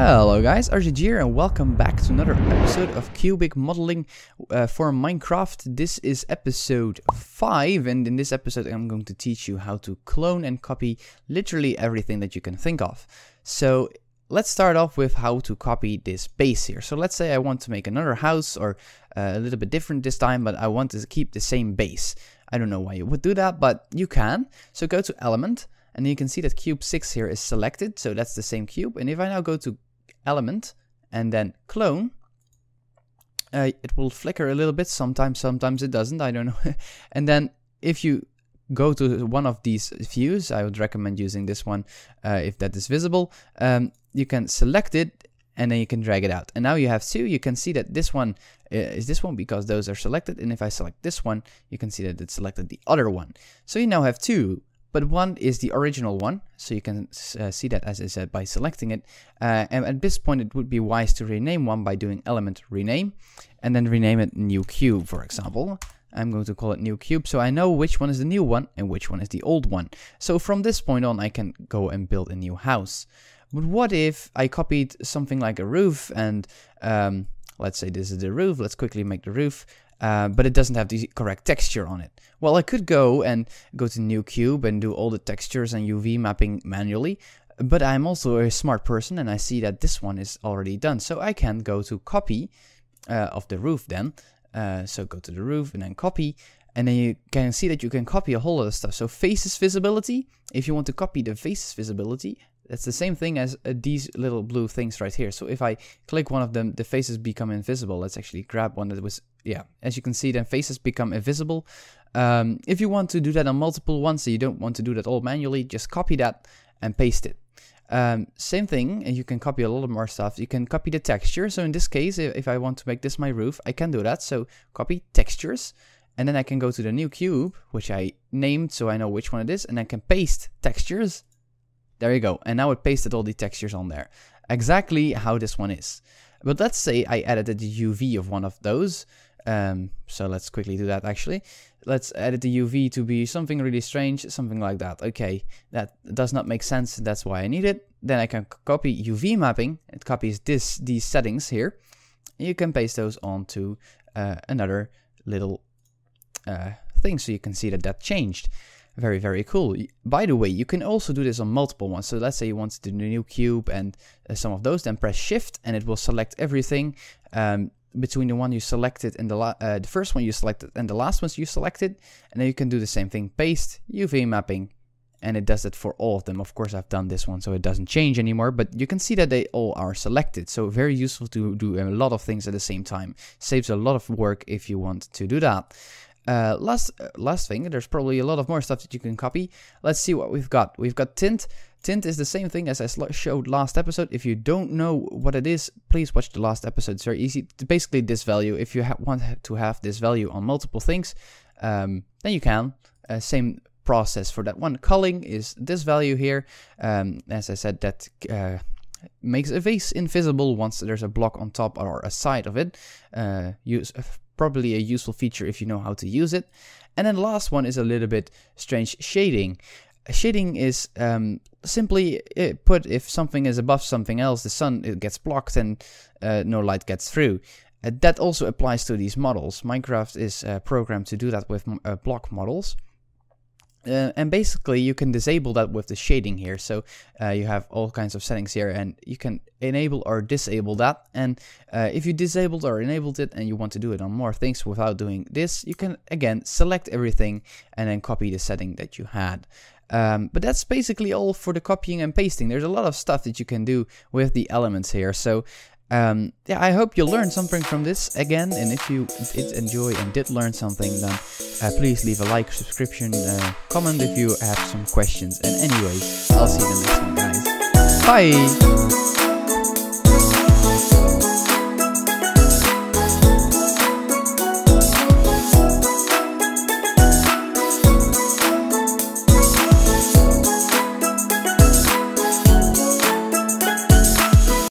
Hello guys, RGG here and welcome back to another episode of Cubik modeling for Minecraft. This is episode 5 and in this episode I'm going to teach you how to clone and copy literally everything that you can think of. So let's start off with how to copy this base here. So let's say I want to make another house or a little bit different this time, but I want to keep the same base. I don't know why you would do that, but you can. So go to Element. And you can see that cube 6 here is selected, so that's the same cube. And if I now go to Element and then clone, it will flicker a little bit, sometimes it doesn't, I don't know. And then if you go to one of these views, I would recommend using this one if that is visible, you can select it and then you can drag it out. And now you have two. You can see that this one is this one because those are selected, and if I select this one, you can see that it selected the other one. So you now have two. But one is the original one, so you can see that, as I said, by selecting it. And at this point, it would be wise to rename one by doing element rename, and then rename it new cube, for example. I'm going to call it new cube, so I know which one is the new one and which one is the old one. So from this point on, I can go and build a new house. But what if I copied something like a roof, and let's say this is the roof. Let's quickly make the roof. But it doesn't have the correct texture on it. Well, I could go to new cube and do all the textures and UV mapping manually, but I'm also a smart person and I see that this one is already done. So I can go to copy of the roof then. So go to the roof and then copy, and then you can see that you can copy a whole lot of stuff. So faces visibility, if you want to copy the faces visibility, that's the same thing as these little blue things right here. So if I click one of them, the faces become invisible. Let's actually grab one that was, yeah, as you can see, then faces become invisible. If you want to do that on multiple ones, so you don't want to do that all manually, just copy that and paste it. Same thing, and you can copy a lot more stuff. You can copy the texture. So in this case, if I want to make this my roof, I can do that. So copy textures, and then I can go to the new cube, which I named so I know which one it is, and I can paste textures. There you go, and now it pasted all the textures on there. Exactly how this one is. But let's say I added the UV of one of those. So let's quickly do that actually. Let's edit the UV to be something really strange, something like that. Okay, that does not make sense, that's why I need it. Then I can copy UV mapping. It copies these settings here. You can paste those onto another little thing, so you can see that changed. Very, very cool. By the way, you can also do this on multiple ones. So let's say you want to do the new cube and some of those, then press shift and it will select everything between the one you selected and the first one you selected and the last ones you selected. And then you can do the same thing, paste, UV mapping, and it does it for all of them. Of course, I've done this one so it doesn't change anymore, but you can see that they all are selected. So very useful to do a lot of things at the same time. Saves a lot of work if you want to do that. Last thing, there's probably a lot of more stuff that you can copy. Let's see what we've got. We've got Tint. Tint is the same thing as I showed last episode. If you don't know what it is, please watch the last episode. It's very easy. Basically this value, if you want to have this value on multiple things, then you can. Same process for that one. Culling is this value here. As I said, that makes a vase invisible once there's a block on top or a side of it. Probably a useful feature if you know how to use it. And then the last one is a little bit strange, shading. Shading is simply put if something is above something else, the sun it gets blocked and no light gets through. That also applies to these models. Minecraft is programmed to do that with block models. And basically you can disable that with the shading here. So you have all kinds of settings here and you can enable or disable that. And if you disabled or enabled it and you want to do it on more things without doing this, you can again select everything and then copy the setting that you had. But that's basically all for the copying and pasting. There's a lot of stuff that you can do with the elements here. So yeah, I hope you learned something from this again, and if you did enjoy and did learn something, then please leave a like, subscription, comment if you have some questions. And anyways, I'll see you in the next one, guys. Bye!